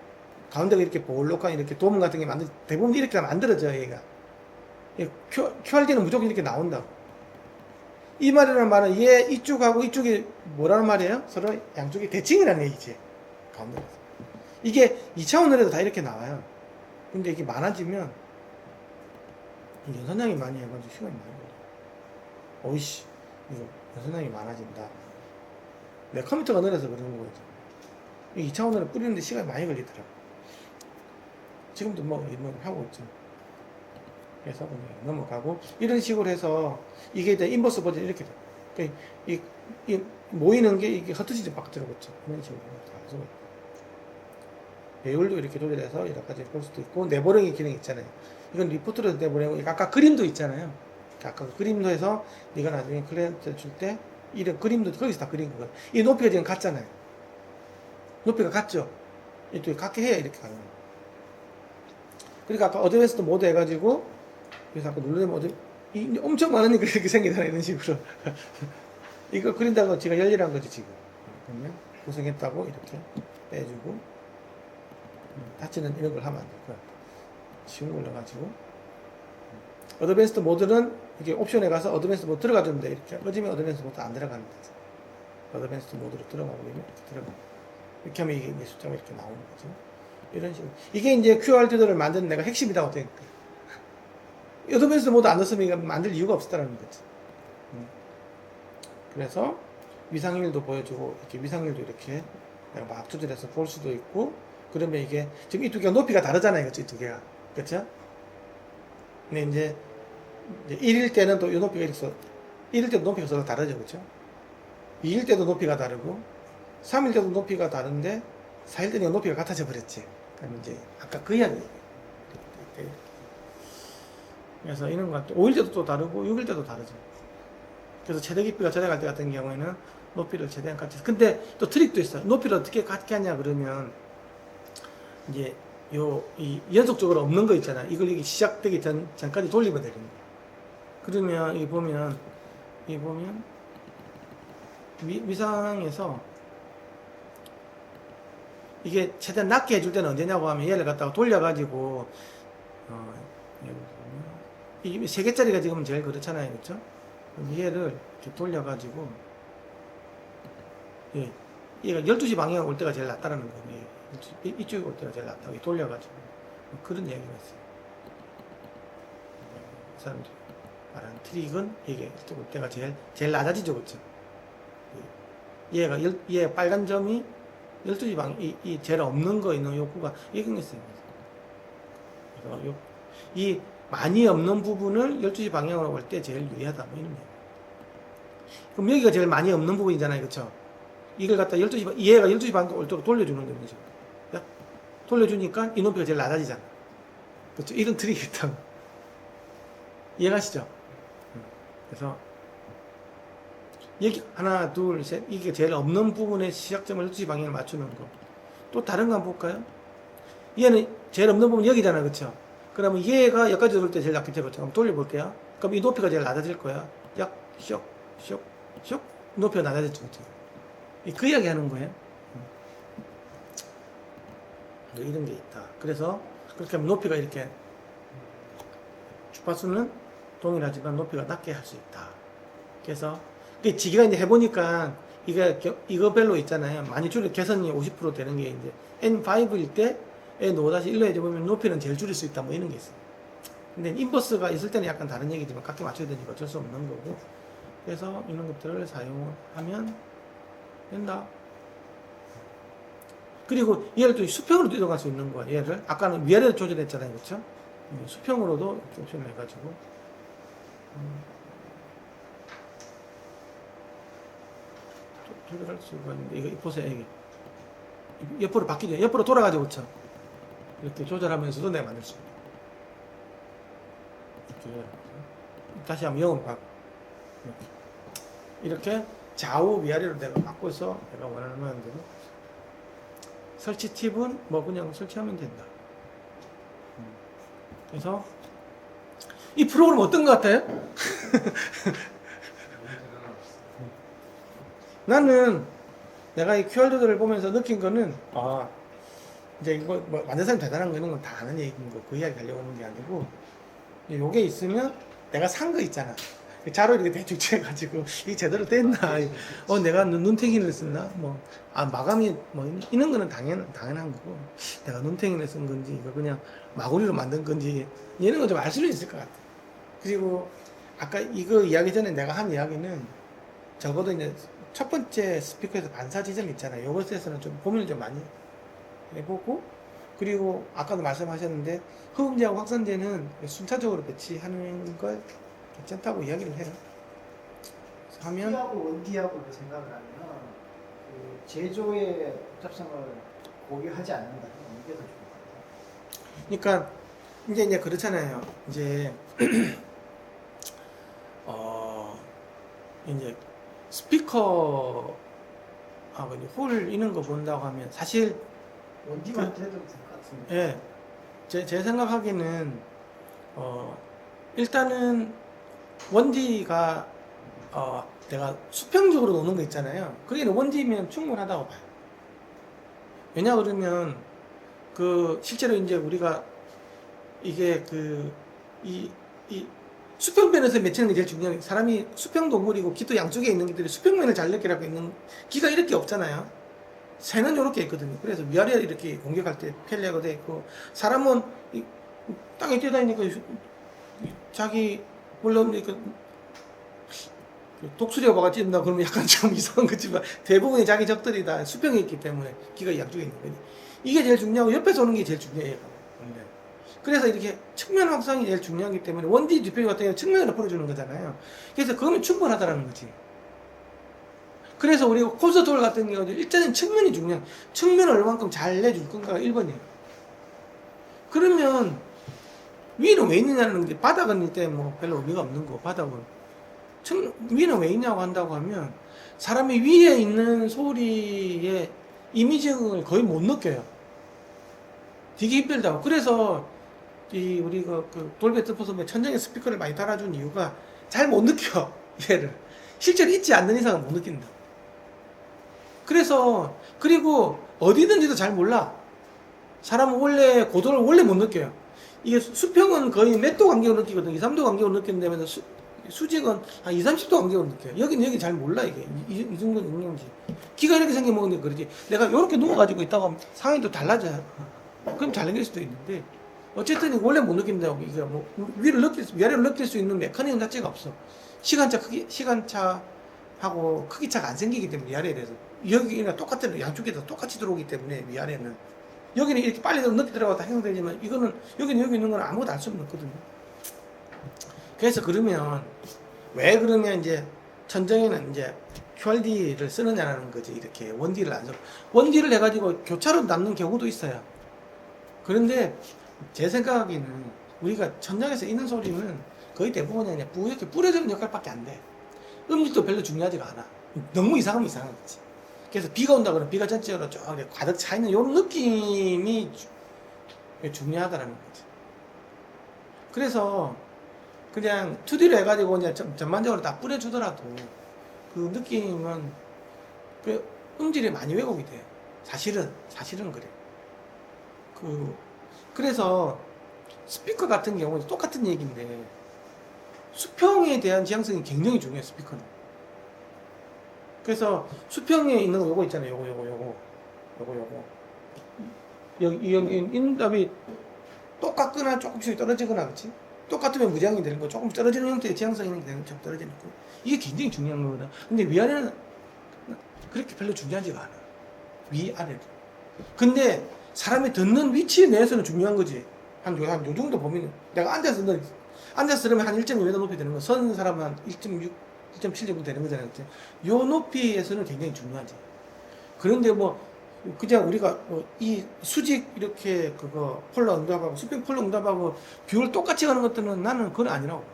가운데가 이렇게 볼록한 이렇게 도움 같은 게 대부분 이렇게 만들어져요. 얘가 QRD는 무조건 이렇게 나온다고. 이 말이라는 말은 얘 이쪽하고 이쪽이 뭐라는 말이에요? 서로 양쪽이 대칭이라는 얘기지. 가운데에서. 이게 2차원으로 해도 다 이렇게 나와요. 근데 이게 많아지면 연산량이 많이 해가지고 시간이 많이 걸려. 어이씨, 이거 연산량이 많아진다. 내 컴퓨터가 느려서 그러는 거죠. 2차원으로 뿌리는데 시간이 많이 걸리더라고. 지금도 뭐 하고 있죠. 그래서 그냥 넘어가고 이런 식으로 해서 이게 이제 인버스 버전 이렇게 돼요. 그러니까 이 모이는 게 이게 흩어지지 막 들어갔죠. 이런 식으로 해서 배율도 이렇게 조절해서 여러 가지 볼 수도 있고 내보내기 기능 있잖아요. 이건 리포트로 내보내고 아까 그림도 있잖아요. 아까 그 그림도 해서 네가 나중에 클리언트 줄 때 이런 그림도 거기서 다 그린 거거든. 이 높이가 지금 같잖아요. 높이가 같죠. 이쪽에 같게 해야 이렇게 가는 거예요. 그러니까 아까 어드밴스드 모드 해가지고 그래서 아까 누르면 엄청 많으니까 이렇게 생기잖아요. 이런 식으로. 이거 그린다고 지가 열일한 거지, 지금. 그러면 고생했다고 이렇게 빼주고, 다치는 이런 걸 하면 안 되고요. 쉬운 걸 넣어가지고. 어드밴스드 모드는 이게 옵션에 가서 어드밴스드 모드 들어가주면 돼. 이렇게. 꺼지면 어드밴스드 모드 안 들어가는 거지. 어드밴스드 모드로 들어가버리면 이렇게 들어가. 이렇게 하면 이게 숫자가 이렇게 나오는 거죠. 이런 식으로. 이게 이제 QRD들을 만드는 내가 핵심이라고 돼 있고. 어드밴스드 모드 안 넣었으면 이거 만들 이유가 없었다는 거지. 그래서 위상일도 보여주고, 이렇게 위상일도 이렇게 내가 막 조절해서 볼 수도 있고, 그러면 이게 지금 이 두 개가 높이가 다르잖아요, 그렇죠? 이 두 개가, 그렇죠? 근데 이제 1일 때는 또 이 높이가 이렇게 1일 때도 높이가 서로 다르죠, 그렇죠? 2일 때도 높이가 다르고 3일 때도 높이가 다른데 4일 때는 높이가 같아져 버렸지. 그럼 이제 아까 그 이야기. 그래서 이런 것 같아. 5일 때도 또 다르고 6일 때도 다르죠. 그래서 최대 깊이가 저장할 때 같은 경우에는 높이를 최대한 같이. 근데 또 트릭도 있어요. 높이를 어떻게 같게 하냐 그러면 이제 이 연속적으로 없는 거 있잖아. 이걸 이게 시작되기 전까지 돌리면 되는 거야. 그러면 이 보면 미상에서 이게 최대한 낮게 해줄 때는 언제냐고 하면 얘를 갖다가 돌려가지고 이 3개짜리가 지금 제일 그렇잖아요, 그렇죠? 얘를 이렇게 돌려가지고 얘가 12시 방향 올 때가 제일 낫다라는 거예요. 이쪽에 올 때가 제일 낫다고 돌려가지고 그런 얘기가 있어요. 사람들이 말하는 트릭은 이게 이쪽 올 때가 제일 낮아지죠, 그렇죠? 얘가 빨간 점이 12시 방향 이 제일 없는 거 있는 욕구가 이건 있어요. 그래서 이 많이 없는 부분을 12시 방향으로 올 때 제일 유리하다 뭐 이런 얘기. 그럼 여기가 제일 많이 없는 부분이잖아요, 그렇죠? 이걸 갖다 얘가 12시 방향으로 올 때로 돌려주는 거죠. 돌려주니까 이 높이가 제일 낮아지잖아. 그렇죠? 이런 트릭이 있다고. 이해가시죠? 그래서 여기 하나, 둘, 셋 이게 제일 없는 부분의 시작점을 12시 방향을 맞추는 거. 또 다른 거 한번 볼까요? 얘는 제일 없는 부분 여기잖아, 그렇죠? 그러면 얘가 여기까지 돌 때 제일 낮겠죠, 그렇죠? 그럼 돌려볼게요. 그럼 이 높이가 제일 낮아질 거야. 쇽, 높이가 낮아졌죠, 그렇죠? 그 이야기 하는 거예요. 이런 게 있다. 그래서 그렇게 하면 높이가 이렇게 주파수는 동일하지만 높이가 낮게 할 수 있다. 그래서 지가 이제 해보니까 이거별로 있잖아요. 많이 줄여 개선이 50% 되는 게 이제 N5일 때 N5-1로 해보면 높이는 제일 줄일 수 있다. 뭐 이런 게 있어요. 근데 인버스가 있을 때는 약간 다른 얘기지만 각기 맞춰야 되니까 어쩔 수 없는 거고. 그래서 이런 것들을 사용하면 된다. 그리고 얘를 또 수평으로도 이동할 수 있는 거야. 얘를 아까는 위아래로 조절했잖아요, 그렇죠? 수평으로도 이렇게 옵션을 해가지고 조절할 수가 있는데 이거 보세요, 이게 옆으로 바뀌죠. 옆으로 돌아가죠, 그렇죠? 이렇게 조절하면서도 내가 만들 수 있는. 다시 한번 영은 박 이렇게 좌우 위아래로 내가 바꿔서 내가 원하는 대로. 설치 팁은 뭐 그냥 설치하면 된다. 그래서 이 프로그램 어떤 것 같아요? 나는 내가 이 QR들을 보면서 느낀 거는 이제 이거 뭐 만든 사람이 대단한 거 이런 건 다 아는 얘기인 거 그 이야기 하려고 하는 게 아니고 요게 있으면 내가 산 거 있잖아. 자로 이렇게 대충 칠해가지고 이게 제대로 됐나? 내가 눈탱이를 썼나? 마감이 이런 거는 당연한 거고 내가 눈탱이를 쓴 건지 이거 그냥 마구리로 만든 건지 이런 건 좀 알 수는 있을 것 같아. 그리고 아까 이거 이야기 전에 내가 한 이야기는 적어도 이제 첫 번째 스피커에서 반사 지점 있잖아요. 요것에서는 좀 고민을 좀 많이 해보고 그리고 아까도 말씀하셨는데 흡음재하고 확산재는 순차적으로 배치하는 걸 괜찮다고 이야기를 해요. 하면 T하고 원디하고 생각을 하면 그 제조의 복잡성을 고려하지 않는다. 이게 더 좋을 것 같아요. 그러니까 이제 그렇잖아요. 이제 이제 스피커하고 이제 홀 이런 거 본다고 하면 사실 원디만 해도 될 것 같은데. 예, 제 생각하기에는 일단은 원디가 내가 수평적으로 노는 거 있잖아요. 그게 원디면 충분하다고 봐요. 왜냐 그러면 실제로 이제 우리가 이게 이 수평면에서 맺히는 게 제일 중요해요. 사람이 수평동물이고 귀도 양쪽에 있는 것들이 수평면을 잘 느끼라고 있는 귀가 이렇게 없잖아요. 새는 이렇게 있거든요. 그래서 위아래 이렇게 공격할 때 편리하게 돼 있고 사람은 땅에 뛰어다니니까 자기 물론 그 독수리가 뭐가 찐다 그러면 약간 좀 이상한 거지만 대부분이 자기 적들이 다 수평에 있기 때문에 기가 양쪽에 있는 거니. 이게 제일 중요하고 옆에서 오는 게 제일 중요해요. 원래. 그래서 이렇게 측면 확장이 제일 중요하기 때문에 원디 뒤편 같은 경우는 측면으로 풀어주는 거잖아요. 그래서 그거면 충분하다라는 거지. 그래서 우리가 콘서트 홀 같은 경우는 일단은 측면이 중요해. 측면을 얼만큼 잘 내줄 건가가 1번이에요. 그러면 위는 왜 있느냐는 게 바닥은 이때 뭐 별로 의미가 없는 거. 바닥은 위는 왜 있냐고 한다고 하면 사람이 위에 있는 소리의 이미징을 거의 못 느껴요. 되게 힘들다고. 그래서 이 우리가 그 돌베 트포섬에 천장에 스피커를 많이 달아준 이유가 잘 못 느껴. 얘를 실제로 있지 않는 이상은 못 느낀다. 그래서 그리고 어디든지도 잘 몰라. 사람은 원래 고도를 원래 못 느껴요. 이게 수평은 거의 몇 도 간격으로 느끼거든. 2, 3도 간격으로 느끼는데 수직은 한 2, 30도 간격으로 느껴요. 여기 잘 몰라 이게. 이 정도는 있는지. 귀가 이렇게 생겨먹는데 그러지. 내가 이렇게 누워가지고 있다가 상황이 또 달라져요. 그럼 잘 느낄 수도 있는데 어쨌든 원래 못 느낀다고. 이게 뭐 위아래를 느낄 수 있는 메커니즘 자체가 없어. 시간차하고 크기차가 안 생기기 때문에 위아래에 대해서 여기가 똑같은 양쪽에서 똑같이 들어오기 때문에 위아래는 여기는 이렇게 빨리 늦게 들어가다 형성되지만 이거는 여기 있는 건 아무것도 알 수 없거든요. 그래서 그러면 왜 그러면 이제 천정에는 이제 QRD를 쓰느냐라는 거지. 이렇게 원디를 안 써. 원디를 해가지고 교차로 남는 경우도 있어요. 그런데 제 생각에는 우리가 천장에서 있는 소리는 거의 대부분이 그냥 이렇게 뿌려주는 역할밖에 안 돼. 음질도 별로 중요하지가 않아. 너무 이상하면 이상한 거지. 그래서 비가 온다 그러면 비가 전체적으로 쭉 가득 차 있는 이런 느낌이 중요하다라는 거지. 그래서 그냥 2D로 해가지고 그냥 전반적으로 다 뿌려주더라도 그 느낌은 그 음질이 많이 왜곡이 돼. 사실은 그래. 그래서 스피커 같은 경우는 똑같은 얘기인데 수평에 대한 지향성이 굉장히 중요해. 스피커는. 그래서 수평에 있는 거 요거 있잖아요. 요거 여기 인답이 똑같거나 조금씩 떨어지거나 그렇지. 똑같으면 무지향이 되는 거, 조금 떨어지는 형태의 지향성이 되는 거, 좀 떨어지는 거. 이게 굉장히 중요한 거거든. 근데 위아래는 그렇게 별로 중요하지가 않아. 위아래도. 근데 사람이 듣는 위치 내에서는 중요한 거지. 한 요 정도 보면 내가 앉아서 들으면 한 1.2m 높이 되는 거, 선 사람은 한 1.6, 1.7 정도 되는 거잖아요. 요 높이에서는 굉장히 중요하지. 그런데 뭐 그냥 우리가 이 수직 이렇게 그거 폴러 응답하고 수평 폴러 응답하고 비율 똑같이 가는 것들은 나는 그건 아니라고.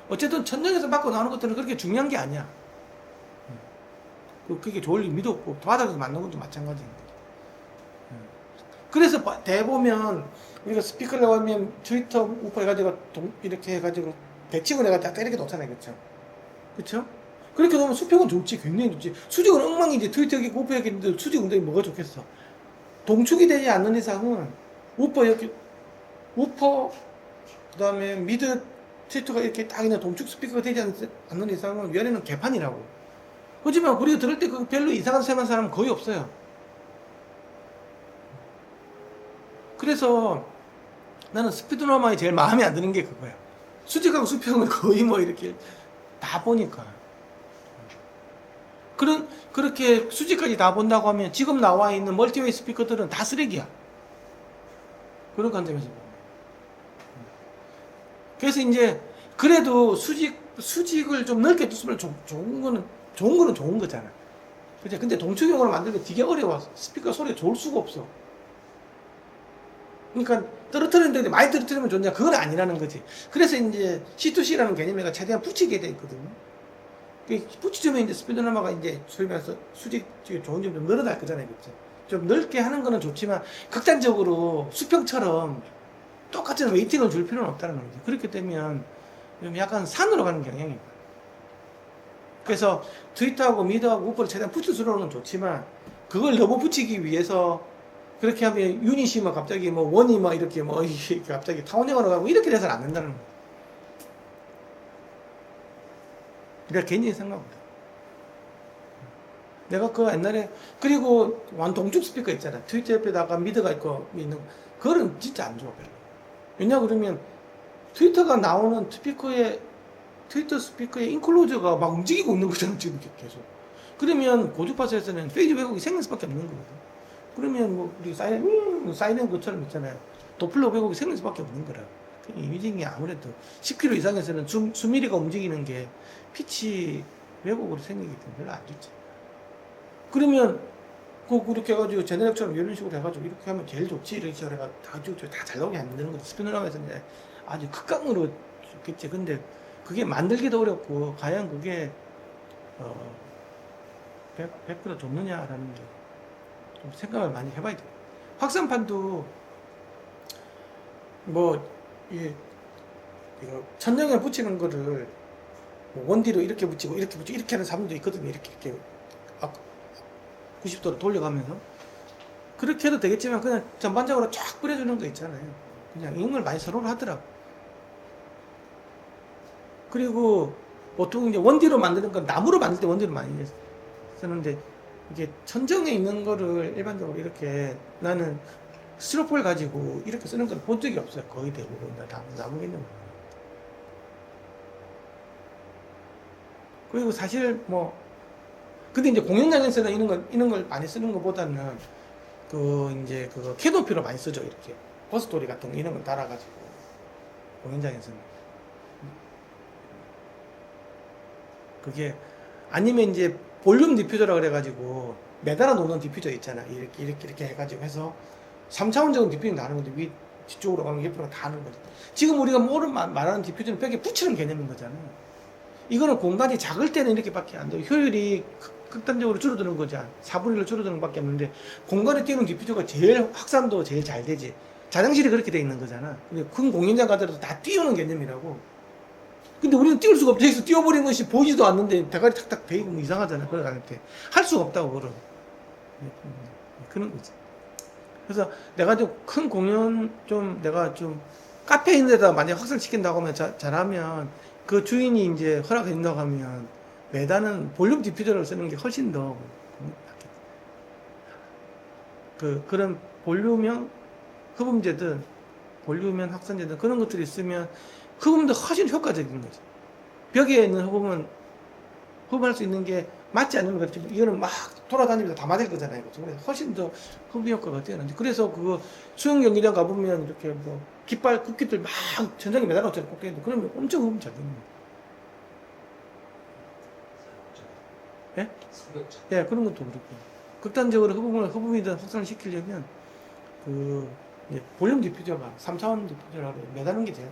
어쨌든 천장에서 받고 나오는 것들은 그렇게 중요한 게 아니야. 그게 좋을 의미도 없고 바닥에서 맞는 것도 마찬가지인데. 그래서 대보면 우리가 스피커를 하면 트위터 우퍼 해가지고 이렇게 해가지고 배치고 내가 딱 이렇게 놓잖아요. 그쵸? 그렇게 놓으면 수평은 좋지. 굉장히 좋지. 수직은 엉망이지. 트위터 여기 우퍼 여기 있는데 수직 엉덩이 뭐가 좋겠어. 동축이 되지 않는 이상은 우퍼 그 다음에 미드 트위터가 이렇게 딱 그냥 동축 스피커가 되지 않는 이상은 위아래는 개판이라고. 하지만 우리가 들을 때 그 별로 이상한 셈한 사람은 거의 없어요. 그래서 나는 스피드노마이 제일 마음에 안 드는 게 그거야. 수직하고 수평을 거의 뭐 이렇게 다 보니까. 그렇게 수직까지 다 본다고 하면 지금 나와 있는 멀티웨이 스피커들은 다 쓰레기야. 그런 관점에서 보면. 그래서 이제 그래도 수직을 좀 넓게 뒀으면 좋은 거는 좋은 거잖아. 그치? 근데 동축용으로 만들기 되게 어려워. 스피커 소리가 좋을 수가 없어. 그러니까 떨어뜨리는데 많이 떨어뜨리면 좋냐? 그건 아니라는 거지. 그래서 이제 C2C라는 개념이 최대한 붙이게 돼 있거든요. 붙이면 이제 스피드노마가 이제 소위 말해서 수직이 좋은 점 좀 늘어날 거잖아요. 그치? 좀 넓게 하는 거는 좋지만 극단적으로 수평처럼 똑같은 웨이팅을 줄 필요는 없다는 거지. 그렇게 되면 좀 약간 산으로 가는 경향이 있고. 그래서 트위터하고 미드하고 우퍼를 최대한 붙일수록은 좋지만 그걸 너무 붙이기 위해서 그렇게 하면 유닛이 막 갑자기 뭐 원이 막 이렇게 뭐 갑자기 타원형으로 가고 이렇게 돼서는 안 된다는 거야. 그러니까 개인적인 생각입니다. 내가 그 옛날에 그리고 완동축 스피커 있잖아. 트위터 옆에다가 미드가 있고 있는 거. 그거는 진짜 안 좋아 별로. 왜냐 그러면 트위터가 나오는 스피커의 트위터 스피커의 인클로저가 막 움직이고 있는 거잖아 지금 계속. 그러면 고주파수에서는 페이지 왜곡이 생길 수밖에 없는 거거든. 그러면 뭐 우리 사이렌 것처럼 있잖아요. 도플러 왜곡이 생길 수밖에 없는 거라. 이미징이 아무래도 10km 이상에서는 수미리가 움직이는 게 피치 왜곡으로 생기기 때문에 별로 안 좋지. 그러면 그렇게 해가지고 제네렉처럼 이런 식으로 해가지고 이렇게 하면 제일 좋지. 이렇게 해가 다잘 나오게 만드는 거지. 스피노라마에서는 아주 극강으로 좋겠지. 근데 그게 만들기도 어렵고 과연 그게 100% 좋느냐라는 게 좀 생각을 많이 해봐야 돼요. 확산판도 뭐 이거 천정에 붙이는 거를 뭐 원디로 이렇게 붙이고 이렇게 하는 사람도 있거든요. 이렇게 90도로 돌려가면서 그렇게 해도 되겠지만 그냥 전반적으로 쫙 뿌려주는 거 있잖아요. 그냥 이런 걸 많이 선호를 하더라고. 그리고 보통 이제 원디로 만드는 건 나무로 만들 때 원디로 많이 쓰는데 이게 천정에 있는 거를 일반적으로 이렇게 나는 스티로폼을 가지고 이렇게 쓰는 건 본 적이 없어요. 거의 대부분 다 나무 개념. 그리고 사실 뭐 근데 이제 공연장에서는 이런 걸 많이 쓰는 것보다는 이제 캐노피로 많이 쓰죠. 이렇게 버스토리 같은 거 이런 걸 달아가지고 공연장에서는 그게 아니면 이제 볼륨 디퓨저라 그래가지고 매달아 놓는 디퓨저 있잖아. 이렇게 해가지고 해서 3차원적인 디퓨저가 나는 건데 위 뒤쪽으로 가면 옆으로 다 하는 거지. 지금 우리가 말하는 디퓨저는 벽에 붙이는 개념인 거잖아요. 이거는 공간이 작을 때는 이렇게밖에 안 돼요. 효율이 극단적으로 줄어드는 거죠. 4분의 1로 줄어드는 것밖에 없는데 공간에 띄우는 디퓨저가 제일 확산도 제일 잘 되지. 자장실이 그렇게 돼 있는 거잖아. 근데 큰 공연장 가더라도 다 띄우는 개념이라고. 근데 우리는 띄울 수가 없죠. 여기서 띄워버린 것이 보이지도 않는데 대가리 탁탁 베이면 이상하잖아. 그러니까 할 수가 없다고 그런 그런 거지. 그래서 내가 좀 큰 공연 내가 좀 카페 있는 데다 만약에 확산시킨다고 하면 잘하면 그 주인이 이제 허락해준다고 하면 매단은 볼륨 디퓨저를 쓰는 게 훨씬 더 낫겠지. 그런 볼륨형 흡음재든 볼륨형 확산재든 그런 것들이 있으면 흡음도 훨씬 효과적인 거지. 벽에 있는 흡음은 흡음할 수 있는 게 맞지 않는 것 같지만 이거는 막 돌아다니면서 다 맞을 거잖아요. 그래서 훨씬 더 흡음 효과가 뛰어난데 그래서 수영 경기장 가보면 이렇게 뭐 깃발 국기들 막 천장에 매달아놓잖아요. 꼭대기에. 그러면 엄청 흡음 잘 되는 거예요. 예? 예, 그런 것도 그렇고. 극단적으로 흡음이든 확산을 시키려면 이제 볼륨 디퓨저가 3차원 디퓨저라고 매다는 게 제일